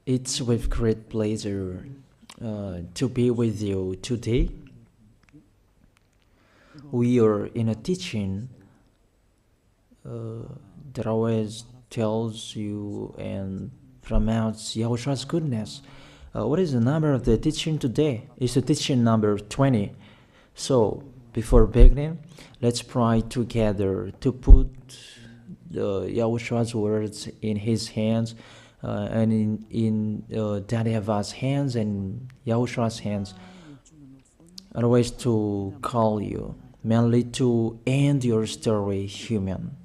It's with great pleasure to be with you today. We are in a teaching that always tells you and promotes Yahushua's goodness. What is the number of the teaching today? It's the teaching number 20. So, before beginning, let's pray together to put Yahushua's words in his hands and in Daddy Ava's hands and Yahushua's hands. Always to call you, mainly to end your story human.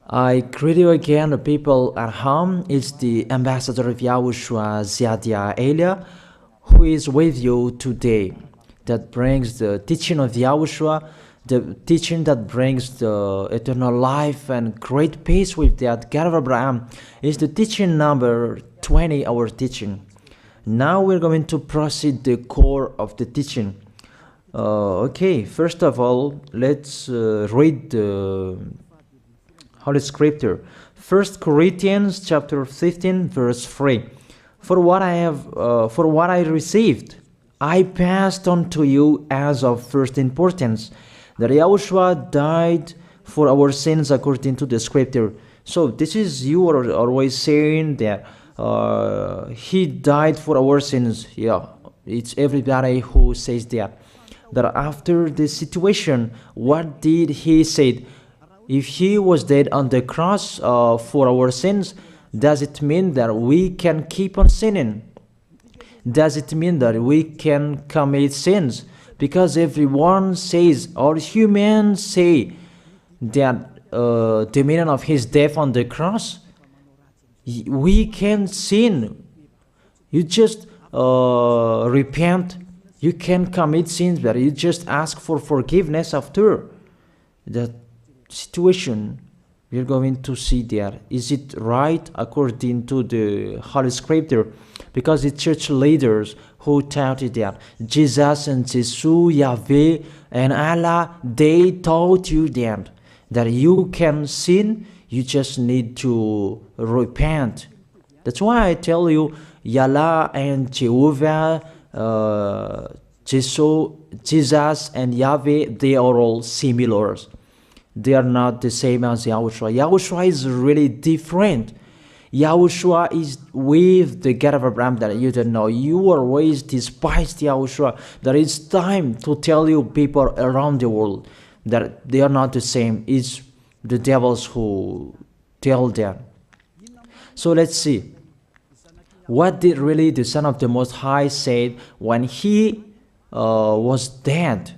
I greet you again, the people at home. It's the ambassador of Yahushua, Ziadia Elia, who is with you today, that brings the teaching of Yahushua, the teaching that brings the eternal life and great peace with that God of Abraham. Is the teaching number 20, our teaching. Now we're going to proceed the core of the teaching. Okay, first of all, let's read the Holy Scripture. 1 Corinthians chapter 15, verse 3. For what I received, I passed on to you as of first importance, that Yahushua died for our sins according to the Scripture. So this is, you are always saying that he died for our sins. Yeah, it's everybody who says that. That after the situation, what did he say? If he was dead on the cross for our sins, does it mean that we can keep on sinning? Does it mean that we can commit sins? Because everyone says, or humans say, that the meaning of his death on the cross, we can sin. You just repent. You can commit sins, but you just ask for forgiveness after that situation. We're going to see there. Is it right according to the Holy Scripture? Because the church leaders who taught it that Jesus and Jesus, Yahweh and Allah, they taught you that you can sin, you just need to repent. That's why I tell you, Yahweh and Jehovah, Jesus and Yahweh, they are all similar. They are not the same as Yahushua. Yahushua is really different. Yahushua is with the God of Abraham that you don't know. You always despised Yahushua. There is time to tell you people around the world that they are not the same. It's the devils who tell them. So let's see. What did really the Son of the Most High say when he was dead?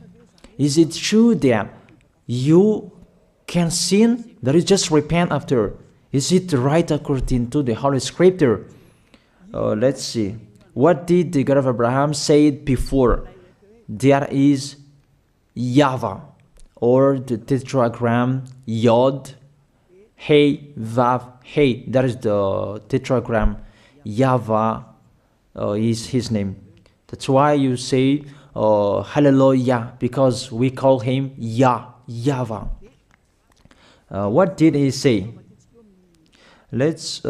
Is it true that you can sin? That is just repent after. Is it right according to the Holy Scripture? Let's see. What did the God of Abraham say before? There is YAHVAH, or the tetragram Yod, Hey, Vav, Hey. That is the tetragram. YAHVAH is his name. That's why you say Hallelujah, because we call him YAHVAH. What did he say? Let's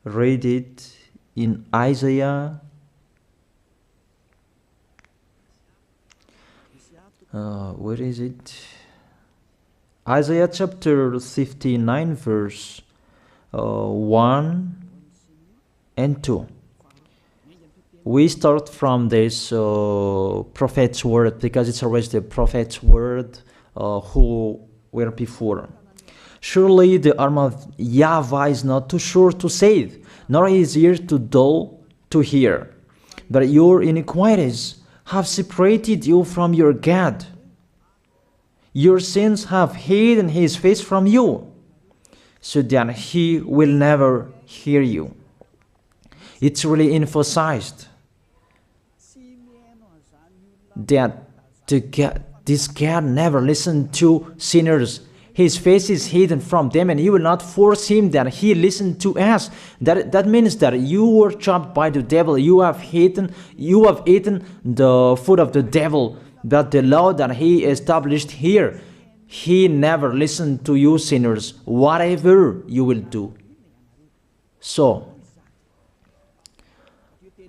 read it in Isaiah. Where is it? Isaiah chapter 59, verse 1 and 2. We start from this prophet's word, because it's always the prophet's word who were before. Surely the arm of YAHVAH is not too short to save, nor his ear too dull to hear. But your iniquities have separated you from your God. Your sins have hidden his face from you, so that he will never hear you. It's really emphasized that this God never listened to sinners. His face is hidden from them, and he will not force him that he listen to us. That means that you were trapped by the devil. You have eaten the food of the devil. But the law that he established here, he never listened to you sinners, whatever you will do. So,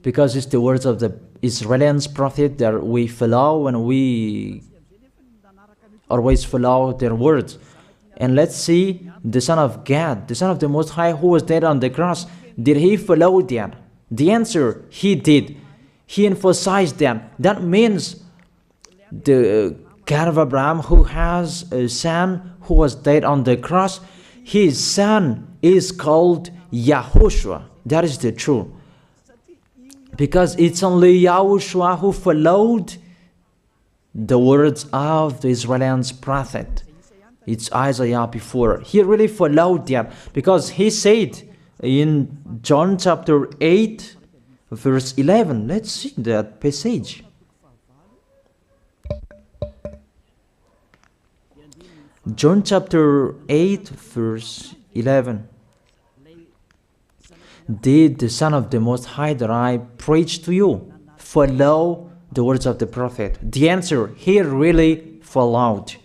because it's the words of the Israelians prophet that we follow, and we always follow their words. And let's see the Son of God, the Son of the Most High, who was dead on the cross. Did he follow that? The answer, he did. He emphasized that. That means the God of Abraham, who has a son who was dead on the cross, his son is called YAHOSHUAH. That is the truth. Because it's only YAHOSHUAH who followed the words of the Israelians prophet. It's Isaiah before. He really followed that, because he said in John chapter 8, verse 11. Let's see that passage. John chapter 8, verse 11. Did the Son of the Most High that I preach to you follow the words of the prophet? The answer, he really followed.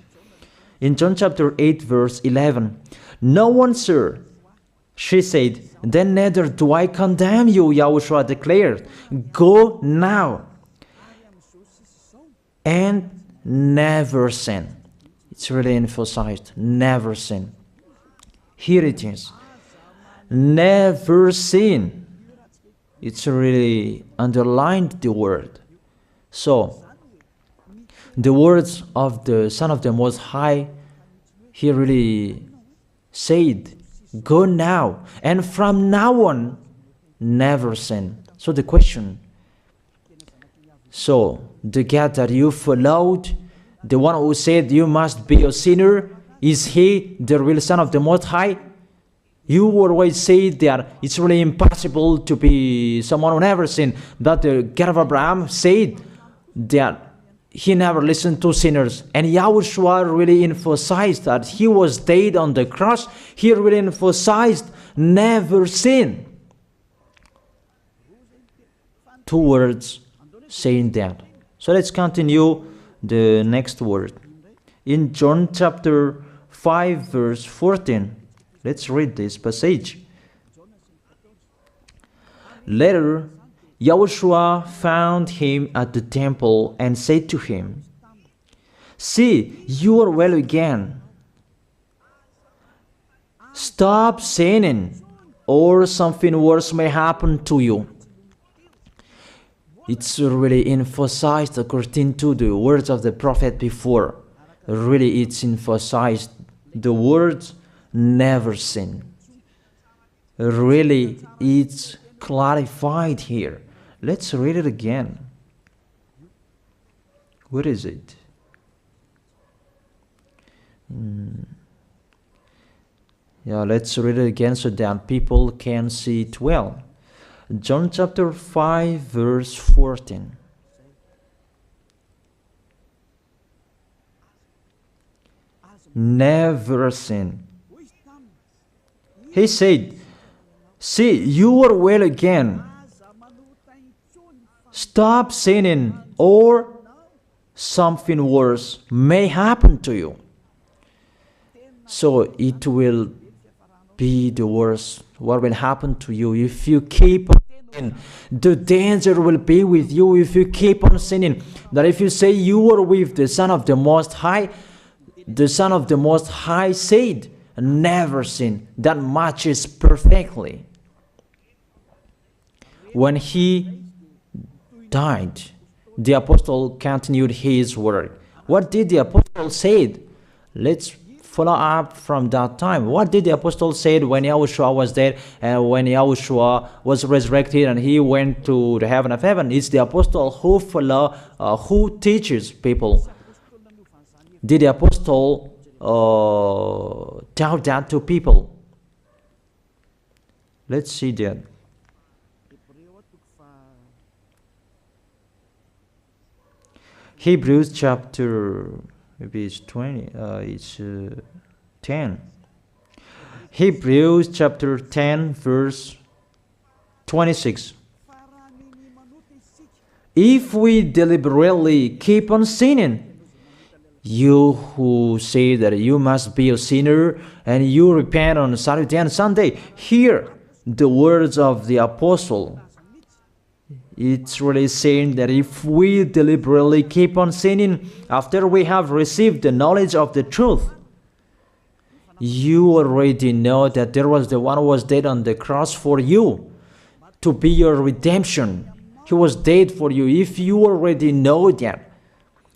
In John chapter 8, verse 11, no one, sir, she said, then neither do I condemn you, YAHOSHUAH declared. Go now and never sin. It's really emphasized, never sin. Here it is. Never sin. It's really underlined the word. So, the words of the Son of the Most High, he really said, go now, and from now on, never sin. So the question, so the God that you followed, the one who said you must be a sinner, is he the real Son of the Most High? You always say that it's really impossible to be someone who never sinned. But the God of Abraham said that he never listened to sinners. And YAHOSHUAH really emphasized that he was dead on the cross. He really emphasized never sin. Two words saying that. So let's continue the next word. In John chapter 5, verse 14. Let's read this passage. Later, YAHOSHUAH found him at the temple and said to him, see, you are well again. Stop sinning, or something worse may happen to you. It's really emphasized according to the words of the prophet before. Really, it's emphasized the words never sin. Really, it's clarified here. Let's read it again. What is it? Yeah, let's read it again so that people can see it well. John chapter 5, verse 14. Never sin. He said, see, you are well again. Stop sinning, or something worse may happen to you. So it will be the worst. What will happen to you if you keep on sinning? The danger will be with you if you keep on sinning. That if you say you are with the Son of the Most High, the Son of the Most High said, never sin. That matches perfectly. When he died, the apostle continued his work. What did the apostle say? Let's follow up from that time. What did the apostle say when YAHOSHUAH was dead and when YAHOSHUAH was resurrected and he went to the heaven of heaven? It's the apostle who teaches people. Did the apostle tell that to people? Let's see that. Hebrews chapter, maybe it's 20, it's 10. Hebrews chapter 10, verse 26. If we deliberately keep on sinning, you who say that you must be a sinner and you repent on Saturday and Sunday, here the words of the apostle. It's really saying that if we deliberately keep on sinning after we have received the knowledge of the truth, you already know that there was the one who was dead on the cross for you to be your redemption. He was dead for you. If you already know that,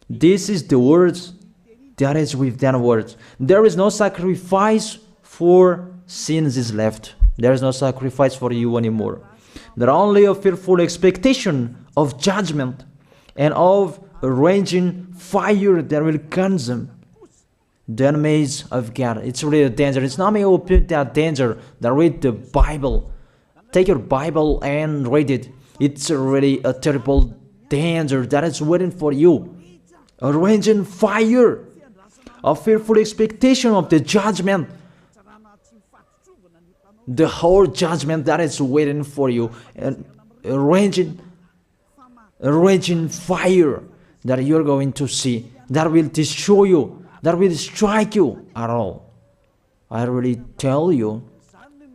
this is the words that is within words. There is no sacrifice for sins is left. There is no sacrifice for you anymore. There are only a fearful expectation of judgment and of a raging fire that will consume the enemies of God. It's really a danger. It's not me who put that danger that read the Bible. Take your Bible and read it. It's really a terrible danger that is waiting for you. A raging fire, a fearful expectation of the judgment. The whole judgment that is waiting for you. And a raging fire that you're going to see, that will destroy you, that will strike you at all. I really tell you,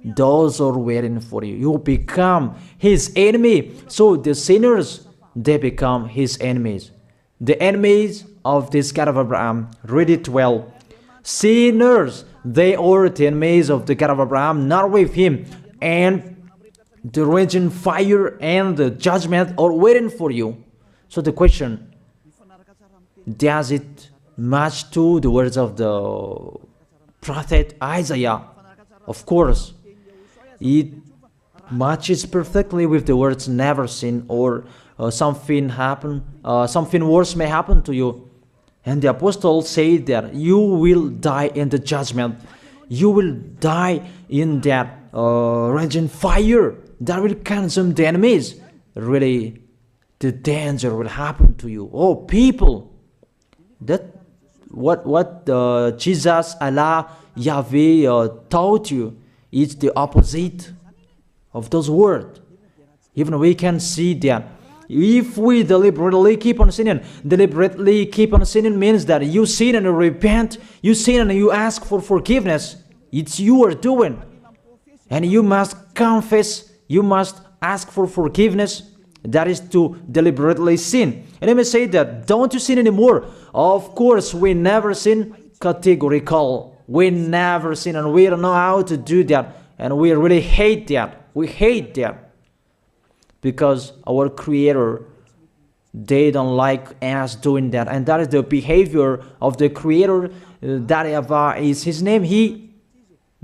those are waiting for you. You become his enemy. So the sinners, they become his enemies. The enemies of this God of Abraham. Read it well. Sinners, they are the enemies of the God of Abraham, not with him. And the raging fire and the judgment are waiting for you. So the question, does it match to the words of the prophet Isaiah? Of course. It matches perfectly with the words never sin, or something worse may happen to you. And the apostle said that you will die in the judgment. You will die in that raging fire that will consume the enemies. Really, the danger will happen to you. Oh, people, that what Jesus, Allah, Yahweh taught you is the opposite of those words. Even we can see that if we deliberately keep on sinning means that you sin and you repent, you sin and you ask for forgiveness. It's you are doing. And you must confess, you must ask for forgiveness. That is to deliberately sin. And I may say that, don't you sin anymore? Of course, we never sin. Categorical. We never sin, and we don't know how to do that. And we really hate that. We hate that. Because our Creator, they don't like us doing that. And that is the behavior of the Creator. That YAHVAH is his name. He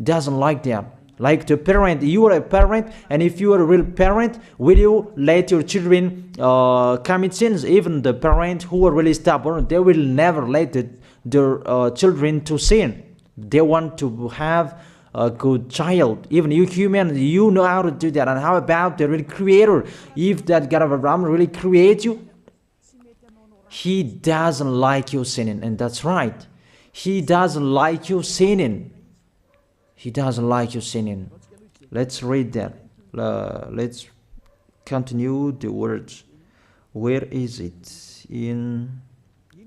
doesn't like that. Like the parent, you are a parent, and if you are a real parent, will you let your children commit sins? Even the parent who are really stubborn, they will never let their children to sin. They want to have a good child. Even you human, you know how to do that. And how about the real Creator? If that God of Abraham really creates you, he doesn't like you sinning. And that's right. He doesn't like you sinning. He doesn't like you sinning. Let's read that. Let's continue the words. Where is it? In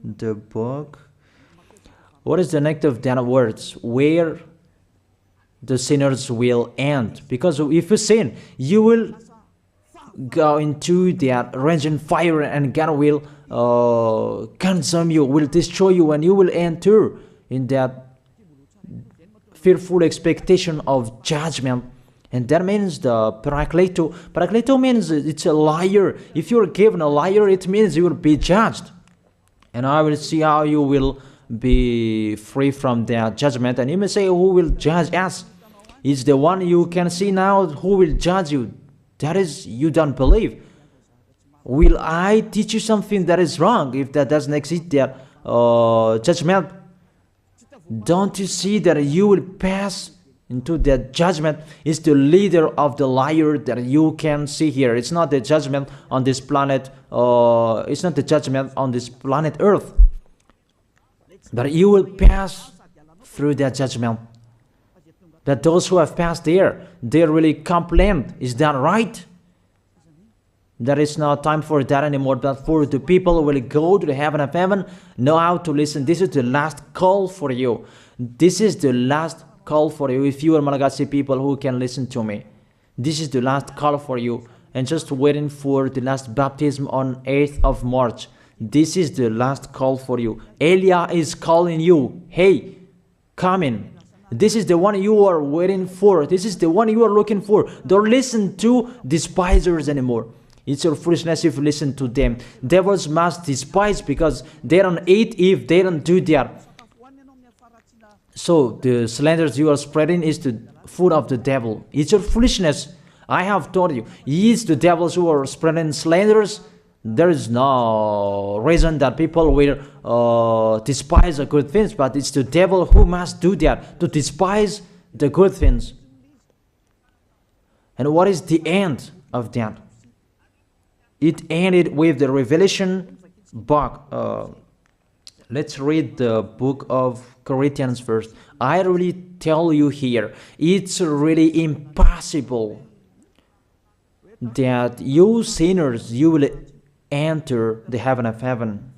the book. What is the next of that words? Where the sinners will end. Because if you sin, you will go into that raging fire, and God will consume you, will destroy you, and you will enter in that fearful expectation of judgment. And that means the parakleto. Parakleto means it's a liar. If you're given a liar, it means you will be judged. And I will see how you will be free from that judgment. And you may say, who will judge us? It's the one you can see now who will judge you. That is, you don't believe. Will I teach you something that is wrong if that doesn't exist, that judgment? Don't you see that you will pass into that judgment? Is the leader of the liar that you can see here. It's not the judgment on this planet. It's not the judgment on this planet Earth. But you will pass through that judgment. That those who have passed there, they really complain. Is that right? There is no time for that anymore. But for the people who will go to the heaven of heaven, know how to listen. This is the last call for you. This is the last call for you. If you are Malagasy people who can listen to me, This is the last call for you. And just waiting for the last baptism on 8th of March. This is the last call for you. Elijah is calling you. Hey, come in. This is the one you are waiting for. This is the one you are looking for. Don't listen to despisers anymore. It's your foolishness if you listen to them. Devils must despise because they don't eat if they don't do that. So the slanders you are spreading is the food of the devil. It's your foolishness. I have told you. It's the devils who are spreading slanders. There is no reason that people will despise the good things, but it's the devil who must do that, to despise the good things. And what is the end of that? It ended with the Revelation book. Let's read the book of Corinthians first. I really tell you here, it's really impossible that you sinners, you will enter the heaven of heaven.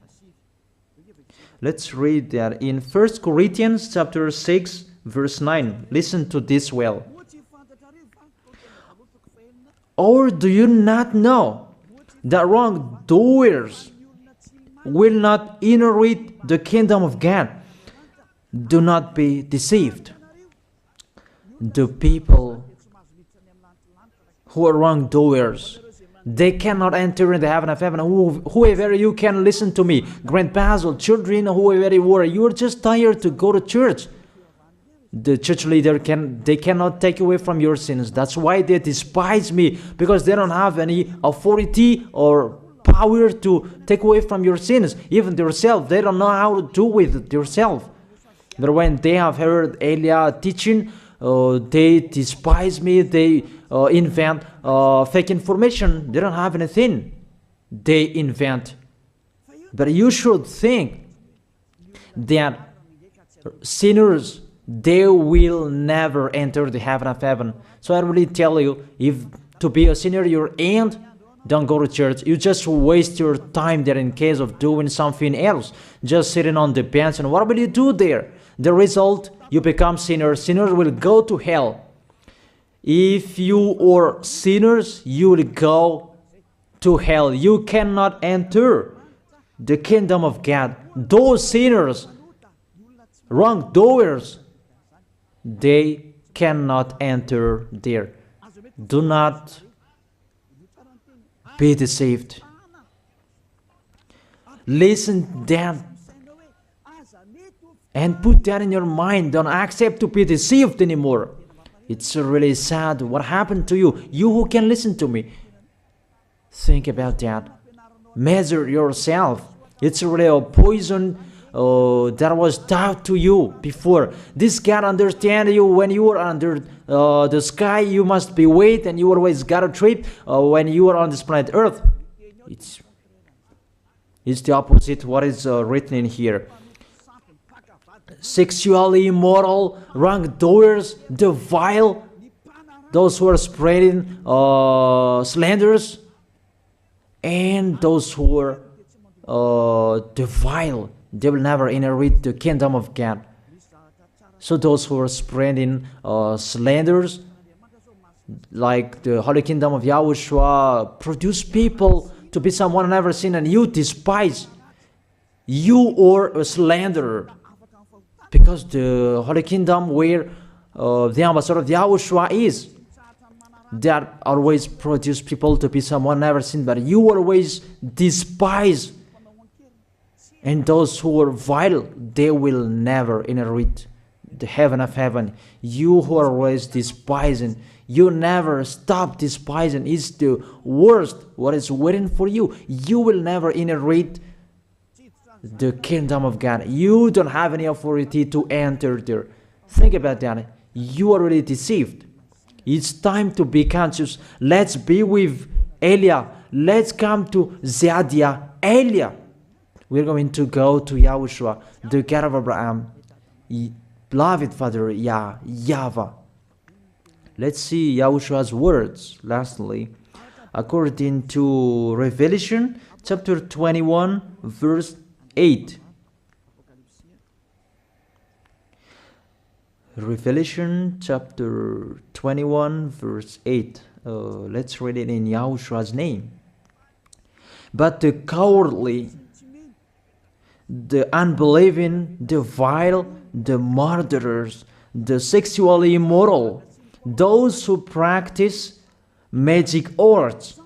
Let's read that in 1 Corinthians chapter 6 verse 9. Listen to this well. Or do you not know that wrongdoers will not inherit the kingdom of God? Do not be deceived. The people who are wrongdoers, they cannot enter in the heaven of heaven. Whoever you can listen to me, grandpas or children, whoever you are, you are just tired to go to church. The church leader cannot take away from your sins. That's why they despise me, because they don't have any authority or power to take away from your sins. Even themselves, they don't know how to do with it themselves. But when they have heard Elijah teaching, they despise me. They invent fake information. They don't have anything. They invent. But you should think that sinners, they will never enter the heaven of heaven. So I really tell you, if to be a sinner you end, don't go to church. You just waste your time there in case of doing something else. Just sitting on the bench, and what will you do there? The result, you become sinners. Sinners will go to hell. If you are sinners, you will go to hell. You cannot enter the kingdom of God. Those sinners, wrongdoers, they cannot enter there. Do not be deceived. Listen then and put that in your mind. Don't accept to be deceived anymore. It's really sad what happened to you. You who can listen to me, think about that. Measure yourself. It's really a poison that was taught to you before. This God understand you when you are under the sky. You must be wait, and you always got a trip when you are on this planet Earth. It's the opposite what is written in here. Sexually immoral, wrongdoers, the vile, those who are spreading slanders, and those who are the vile, they will never inherit the kingdom of God. So those who are spreading slanders, like the Holy Kingdom of YAHOSHUAH, produce people to be someone never seen, and you despise. You are a slanderer. Because the Holy Kingdom where the ambassador of YAHOSHUAH is, that always produce people to be someone never seen, but you always despise. And those who are vile, they will never inherit the heaven of heaven. You who are always despising, you never stop despising. It's the worst what is waiting for you. You will never inherit the kingdom of God. You don't have any authority to enter there. Think about that. You are already deceived. It's time to be conscious. Let's be with Elijah. Let's come to Zadiah. Elijah. We're going to go to YAHOSHUAH, the God of Abraham, beloved Father YAHVAH. Let's see YAHOSHUAH's words. Lastly, according to Revelation chapter 21, verse 8. Revelation chapter 21 verse 8. Let's read it in Yahoshua's name. But the cowardly, the unbelieving, the vile, the murderers, the sexually immoral, those who practice magic arts,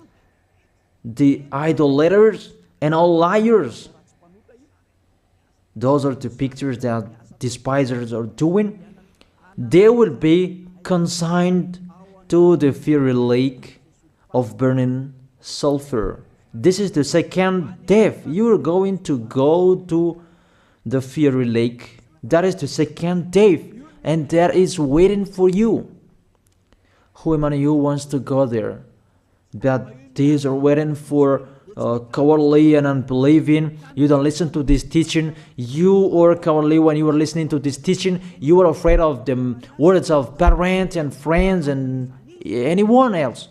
the idolaters, and all liars. Those are the pictures that despisers are doing. They will be consigned to the fiery lake of burning sulfur. This is the second death. You are going to go to the fiery lake. That is the second death, and that is waiting for you. Who among you wants to go there? That these are waiting for cowardly and unbelieving. You don't listen to this teaching. You are cowardly when you are listening to this teaching. You are afraid of the words of parents and friends and anyone else.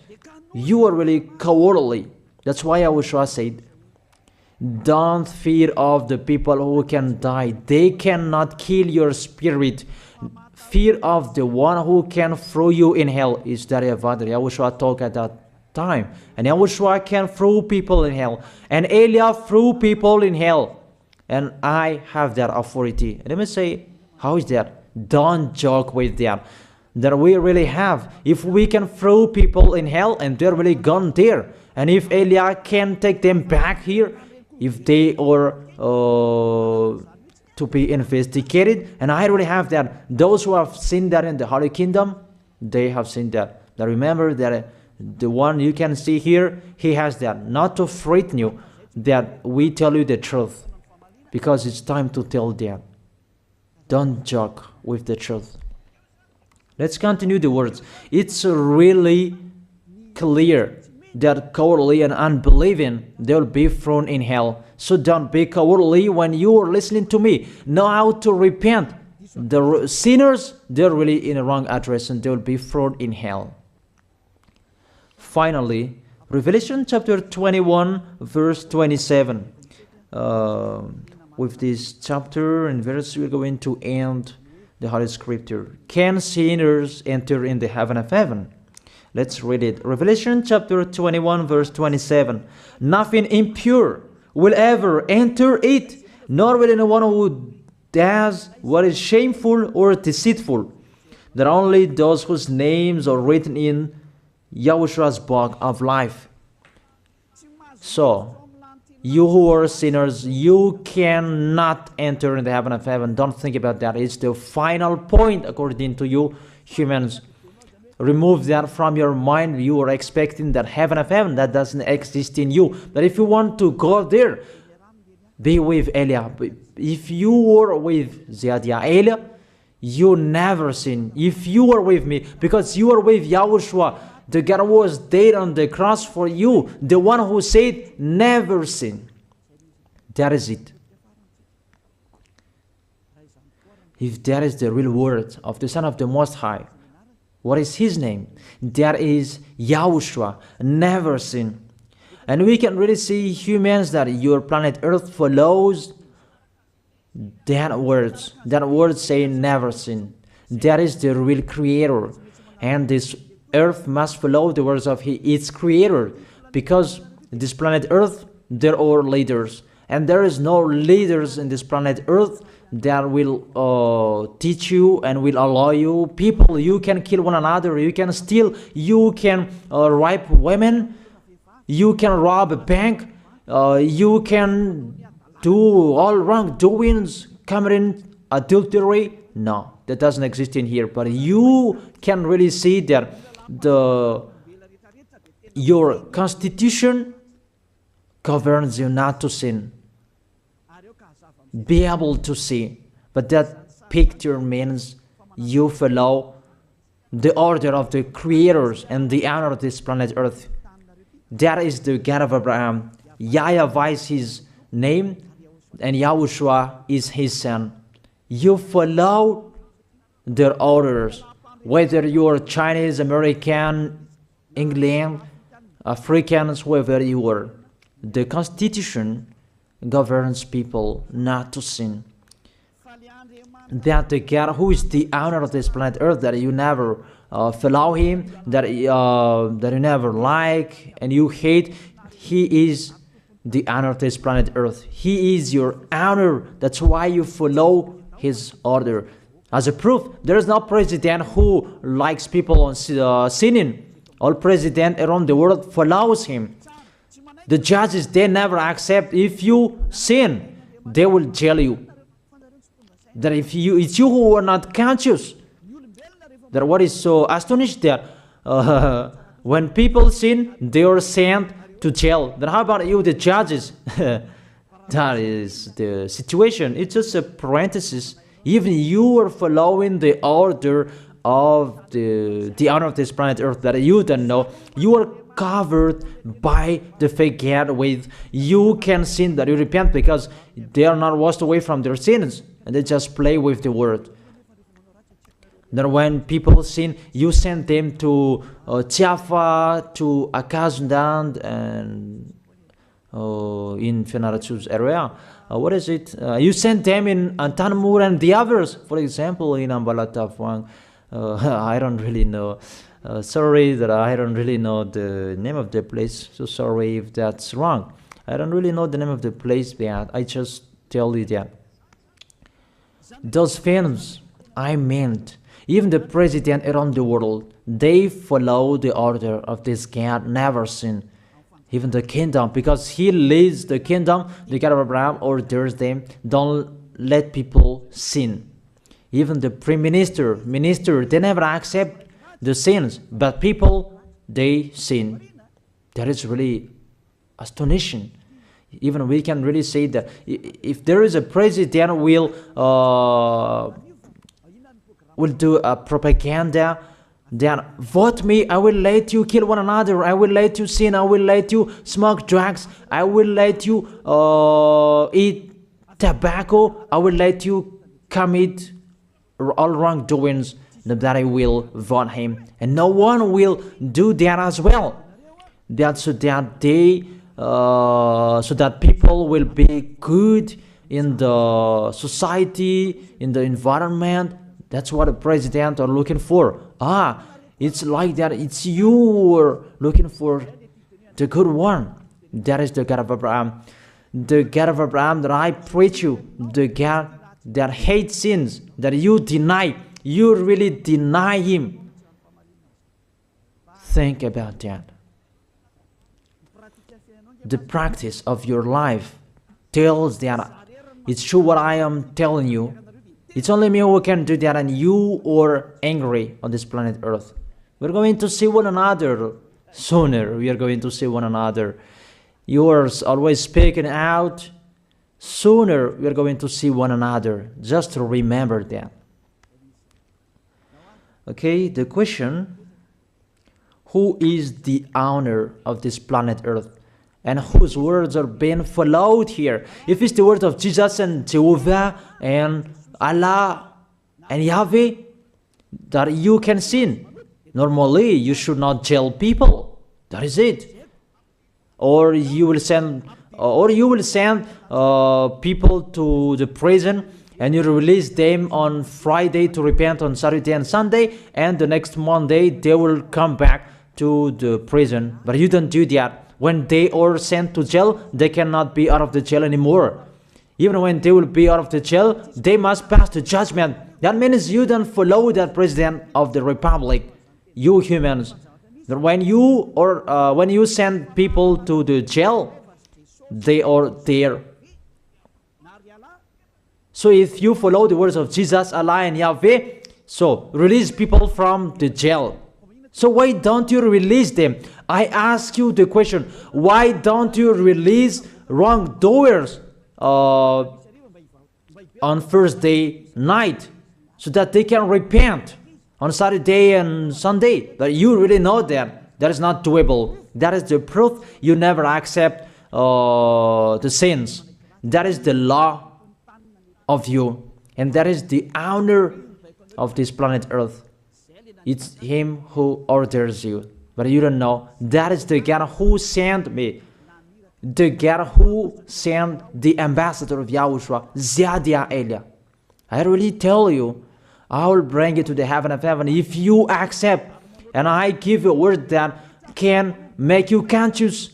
You are really cowardly. That's why YAHOSHUAH said, don't fear of the people who can die. They cannot kill your spirit. Fear of the one who can throw you in hell. Is that YAHVAH? YAHOSHUAH talked at that time. And YAHOSHUAH can throw people in hell. And Eliah threw people in hell. And I have that authority. Let me say, how is that? Don't joke with that. That we really have. If we can throw people in hell and they're really gone there, and if Eliah can take them back here, if they are to be investigated, and I really have that. Those who have seen that in the Holy Kingdom, they have seen that. Now remember that the one you can see here, he has that. Not to frighten you, that we tell you the truth, because it's time to tell that. Don't joke with the truth. Let's continue the words. It's really clear that cowardly and unbelieving, they'll be thrown in hell. So don't be cowardly when you are listening to me. Know how to repent. The sinners, they're really in the wrong address and they'll be thrown in hell. Finally, Revelation chapter 21 verse 27. With this chapter and verse, we're going to end the Holy Scripture. Can sinners enter in the heaven of heaven? Let's read it. Revelation chapter 21 verse 27. Nothing impure will ever enter it, nor will anyone who does what is shameful or deceitful. That only those whose names are written in YAHOSHUAH's book of life. So, you who are sinners, you cannot enter in the heaven of heaven. Don't think about that. It's the final point according to you humans. Remove that from your mind. You are expecting that heaven of heaven that doesn't exist in you. But if you want to go there, be with Eliah. If you were with Eliah, you never sin. If you are with me, because you are with YAHOSHUAH, the God was dead on the cross for you, the one who said never sin. That is it. If that is the real word of the Son of the Most High, what is his name? That is YAHOSHUAH, never sin. And we can really see humans that your planet Earth follows that word saying never sin. That is the real creator. And this Earth must follow the words of its creator. Because this planet Earth, there are leaders. And there is no leaders in this planet Earth that will teach you and will allow you. People, you can kill one another, you can steal, you can rape women, you can rob a bank, you can do all wrongdoings, committing adultery. No, that doesn't exist in here. But you can really see that your constitution governs you not to sin. Be able to see. But that picture means you follow the order of the creators and the honor of this planet Earth. That is the God of Abraham. YAHVAH is his name, and YAHOSHUAH is his son. You follow their orders, whether you are Chinese, American, England, Africans, whoever you are. The Constitution governs people not to sin. that the God who is the owner of this planet Earth, that you never follow him, that you never like and you hate, he is the owner of this planet Earth. He is your owner. That's why you follow his order. As a proof, there is no president who likes people on sinning. All president around the world follows him. The judges, they never accept. If you sin, they will jail you. That if it's you who are not conscious. That what is so astonished that when people sin, they are sent to jail. Then how about you, the judges? That is the situation. It's just a parenthesis. Even you are following the order of the owner of this planet Earth that you don't know. You are covered by the fake God with you can sin, that you repent, because they are not washed away from their sins and they just play with the word. Then when people sin, you send them to YAHVAH, to Akazandand, and in Fenarachu's area. What is it? You send them in Antanmur and the others. For example, in Ambalatafwang. I don't really know. Sorry that I don't really know the name of the place. So sorry if that's wrong. I don't really know the name of the place, but I just tell you that. Those films, I meant, even the president around the world, they follow the order of this God, never sin. Even the kingdom, because he leads the kingdom, the God of Abraham orders them, don't let people sin. Even the prime minister, they never accept the sins, but people, they sin. That is really astonishing. Even we can really say that if there is a president will do a propaganda, then vote me, I will let you kill one another, I will let you sin, I will let you smoke drugs, I will let you eat tobacco, I will let you commit all wrongdoings, that I will vote him. And no one will do that as well. That's so that they so that people will be good in the society, in the environment. That's what the president are looking for. It's like that. It's you who are looking for the good one. That is the God of Abraham. The God of Abraham that I preach you. The God that hates sins, that you deny. You really deny him. Think about that. The practice of your life tells that it's true what I am telling you. It's only me who can do that, and you are angry on this planet Earth. We're going to see one another sooner. We are going to see one another. You are always speaking out. Sooner we are going to see one another. Just remember that. Okay, the question, who is the owner of this planet Earth? And whose words are being followed here? If it's the word of Jesus and Jehovah and Allah and Yahweh, that you can sin. Normally, you should not jail people. That is it. Or you will send people to the prison, and you release them on Friday to repent on Saturday and Sunday, and the next Monday they will come back to the prison. But you don't do that. When they are sent to jail, they cannot be out of the jail anymore. Even when they will be out of the jail, they must pass the judgment. That means you don't follow that president of the republic, you humans. That when you send people to the jail, they are there. So if you follow the words of Jesus, Allah and Yahweh, so release people from the jail. So why don't you release them? I ask you the question, why don't you release wrongdoers on Thursday night so that they can repent on Saturday and Sunday? But you really know that that is not doable. That is the proof you never accept the sins. That is the law of you, and that is the owner of this planet Earth. It's him who orders you, but you don't know. That is the God who sent me, the God who sent the ambassador of Yahushua, Ziadia Elia. I really tell you, I will bring you to the heaven of heaven if you accept, and I give you a word that can make you conscious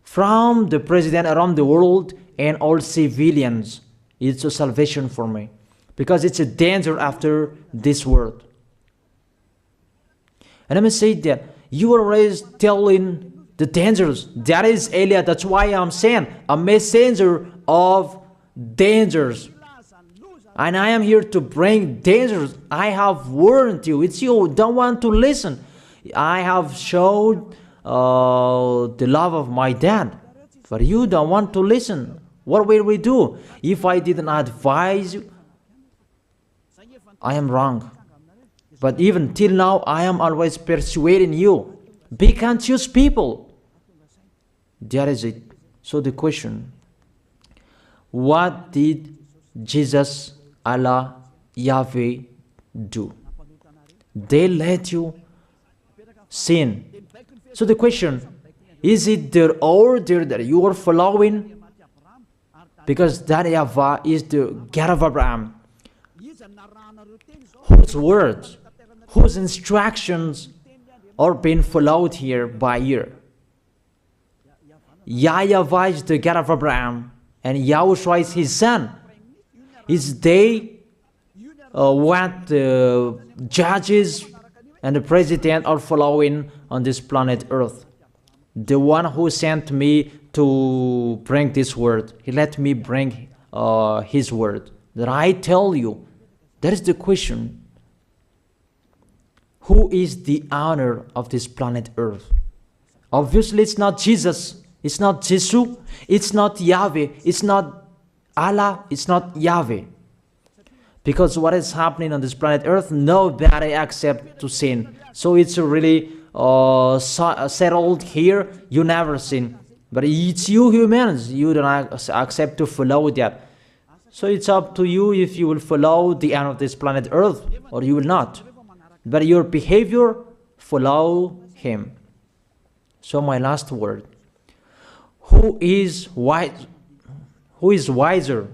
from the president around the world and all civilians. It's a salvation for me, because it's a danger after this world. And let me say that you are always telling the dangers. That is Elia. That's why I'm saying a messenger of dangers. And I am here to bring dangers. I have warned you. It's you who don't want to listen. I have showed the love of my dad, but you don't want to listen. What will we do? If I didn't advise you, I am wrong. But even till now, I am always persuading you. Be conscious, people. That is it. So the question, what did Jesus, Allah, Yahweh do? They let you sin. So the question, is it their order that you are following? Because that YAHVAH is the God of Abraham, whose words, whose instructions are being followed here by year. YAHVAH is the God of Abraham, and YAHOSHUAH is his son. Is they what the judges and the president are following on this planet Earth. The one who sent me to bring this word, he let me bring his word. That I tell you, that is the question. Who is the owner of this planet Earth? Obviously, it's not Jesus. It's not Jesus. It's not Yahweh. It's not Allah. It's not Yahweh. Because what is happening on this planet Earth, nobody accepts to sin. So it's really settled here. You never sin. But it's you humans. You don't accept to follow that. So it's up to you if you will follow the end of this planet Earth or you will not. But your behavior, follow him. So my last word. Who is wise? Who is wiser?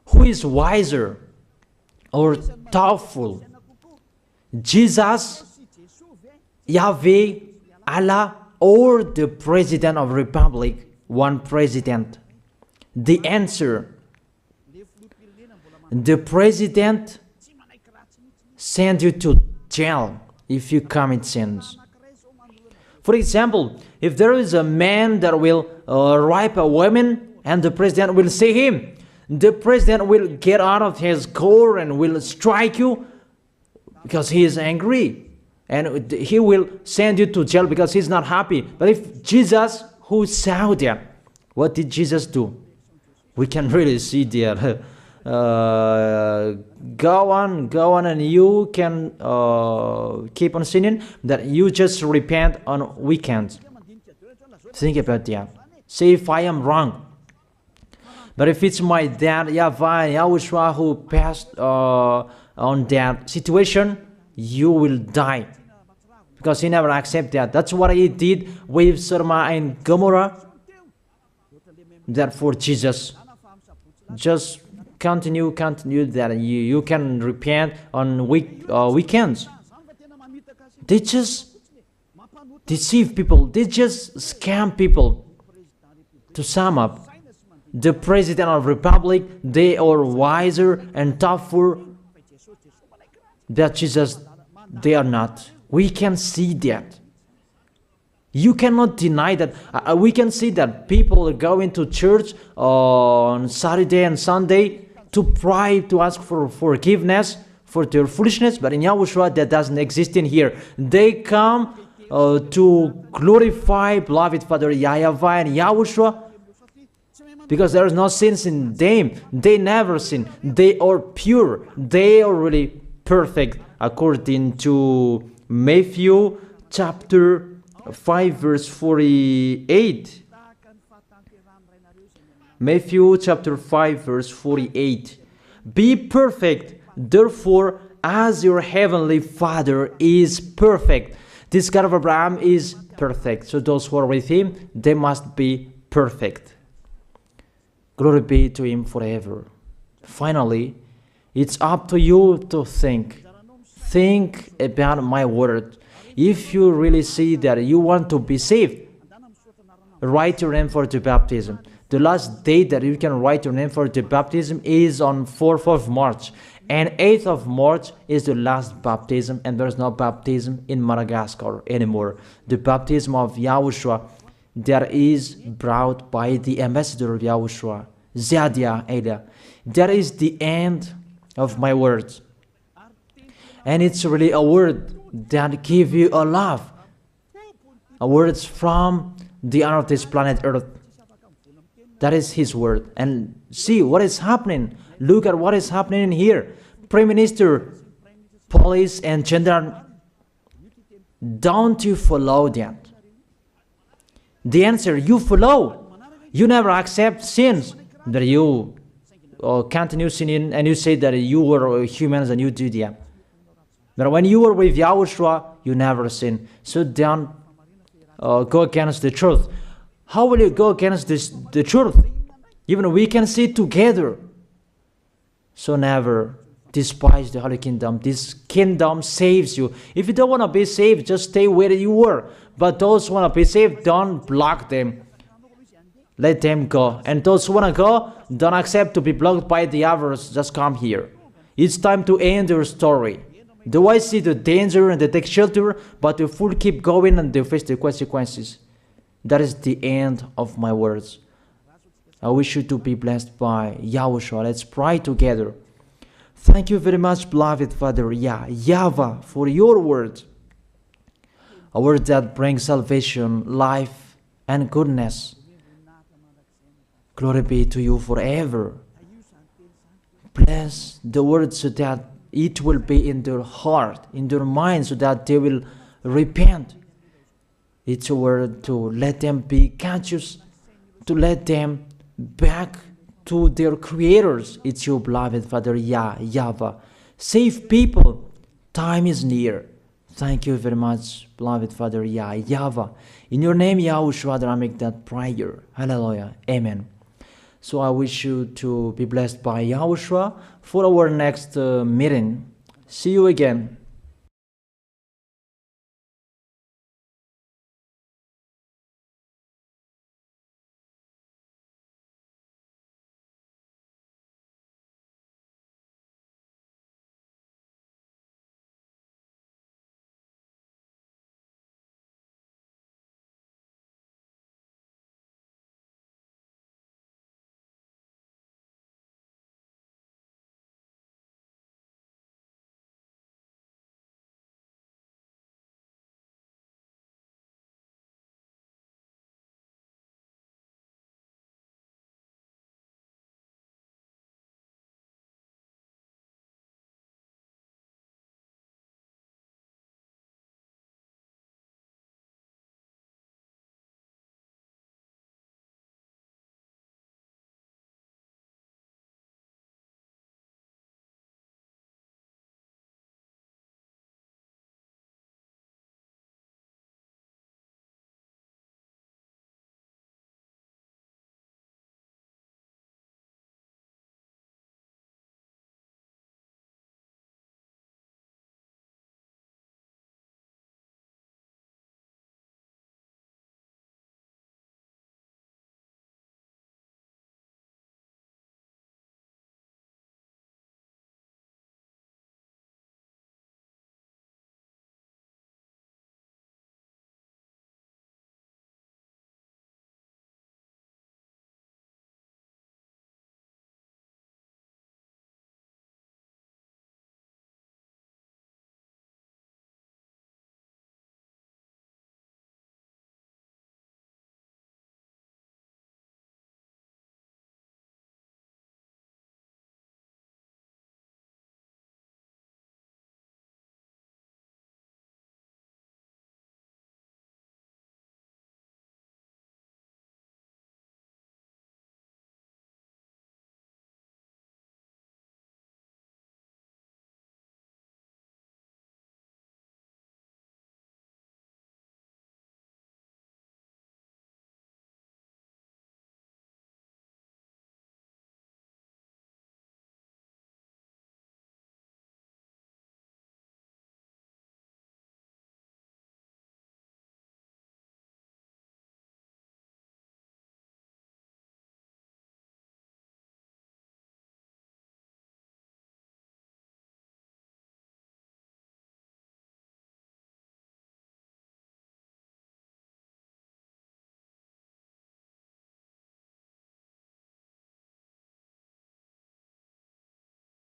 Who is wiser or thoughtful? Jesus, Yahweh, Allah, or the President of Republic? One president. The answer, the president send you to jail if you commit sins. For example, if there is a man that will rape a woman and the president will see him, the president will get out of his car and will strike you because he is angry. And he will send you to jail because he's not happy. But if Jesus, who saw that, what did Jesus do? We can really see that. Go on, and you can keep on sinning, that you just repent on weekends. Think about that. See if I am wrong. But if it's my dad, YAHVAH and YAHOSHUAH, who passed on that situation, you will die. Because he never accepted that. That's what he did with Sodom and Gomorrah. Therefore, Jesus, just continue that you can repent on weekends. They just deceive people. They just scam people. To sum up, the President of the Republic, they are wiser and tougher than Jesus. They are not. We can see that. You cannot deny that. We can see that people are going to church on Saturday and Sunday to pray, to ask for forgiveness for their foolishness, but in YAHOSHUAH that doesn't exist in here. They come to glorify beloved Father YAHVAH and YAHOSHUAH because there is no sins in them. They never sin. They are pure. They are really perfect according to Matthew chapter 5 verse 48. Matthew chapter 5 verse 48. Be perfect, therefore, as your heavenly Father is perfect. This God of Abraham is perfect. So those who are with him, they must be perfect. Glory be to Him forever. Finally, it's up to you to think. Think about my word. If you really see that you want to be saved, write your name for the baptism. The last date that you can write your name for the baptism is on 4th of March. And 8th of March is the last baptism, and there's no baptism in Madagascar anymore. The baptism of YAHOSHUAH that is brought by the ambassador of YAHOSHUAH, Zadia Ada. That is the end of my words. And it's really a word that gives you a love. A word from the honor of this planet Earth. That is His word. And see what is happening. Look at what is happening in here. Prime Minister, police and gendarme, don't you follow that? The answer, you follow. You never accept sins. That you continue sinning and you say that you were humans and you do that. But when you were with YAHOSHUAH, you never sin. So don't go against the truth. How will you go against the truth? Even we can see together. So never despise the Holy Kingdom. This kingdom saves you. If you don't want to be saved, just stay where you were. But those who want to be saved, don't block them. Let them go. And those who want to go, don't accept to be blocked by the others. Just come here. It's time to end your story. Do I see the danger and they take shelter, but the fool keep going and they face the consequences? That is the end of my words. I wish you to be blessed by YAHOSHUAH. Let's pray together. Thank you very much, beloved Father YAHVAH, for your word. A word that brings salvation, life, and goodness. Glory be to you forever. Bless the word so that it will be in their heart, in their mind, so that they will repent. It's a word to let them be conscious, to let them back to their creators. It's your beloved Father YAHVAH. Save people. Time is near. Thank you very much, beloved Father YAHVAH. In your name, YAHOSHUAH, that I make that prayer. Hallelujah. Amen. So I wish you to be blessed by YAHOSHUAH for our next meeting. See you again.